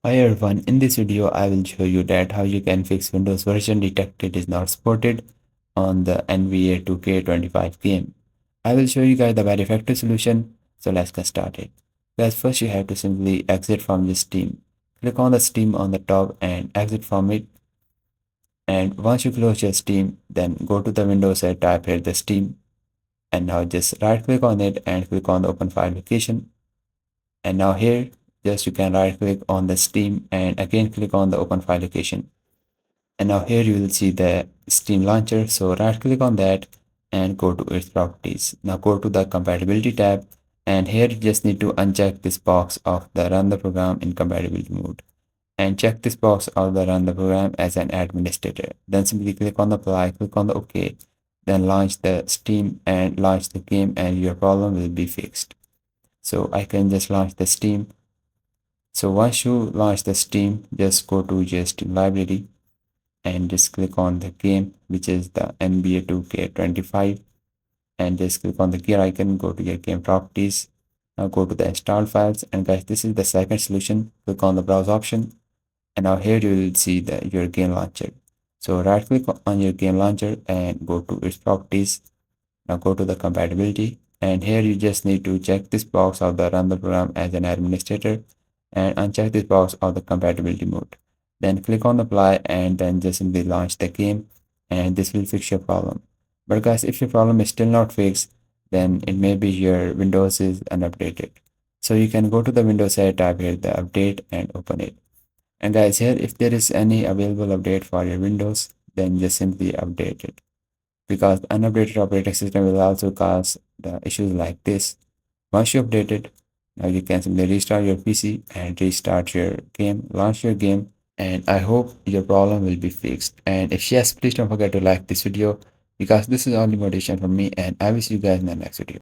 Hi everyone, in this video I will show you that how you can fix Windows version detected is not supported on the NBA 2K25 game. I will show you guys the very effective solution, so let's get started. Guys, first you have to simply exit from this Steam. Click on the Steam on the top and exit from it. And once you close your Steam, then go to the Windows and type here the Steam. And now just right click on it and click on the open file location. And now here, just you can right click on the Steam and again click on the open file location. And now here you will see the Steam launcher. So right click on that and go to its properties. Now go to the compatibility tab and here you just need to uncheck this box of the run the program in compatibility mode. And check this box of the run the program as an administrator. Then simply click on the apply, click on the OK. Then launch the Steam and launch the game and your problem will be fixed. So I can just launch the Steam. So once you launch the Steam, just go to your Steam library and just click on the game, which is the NBA 2K25, and just click on the gear icon, go to your game properties. Now go to the installed files, and guys, this is the second solution. Click on the browse option, and now here you will see your game launcher. So right click on your game launcher and go to its properties. Now go to the compatibility, and here you just need to check this box of the run the program as an administrator and uncheck this box of the compatibility mode. Then click on apply and then just simply launch the game and this will fix your problem. But guys, if your problem is still not fixed, then it may be your Windows is unupdated. So you can go to the Windows side, type here the update and open it. And guys, here if there is any available update for your Windows, then just simply update it, because unupdated operating system will also cause the issues like this. Once you update it, now you can simply restart your PC and restart your game, launch your game, and I hope your problem will be fixed. And if yes, please don't forget to like this video because this is only motivation from me, and I will see you guys in the next video.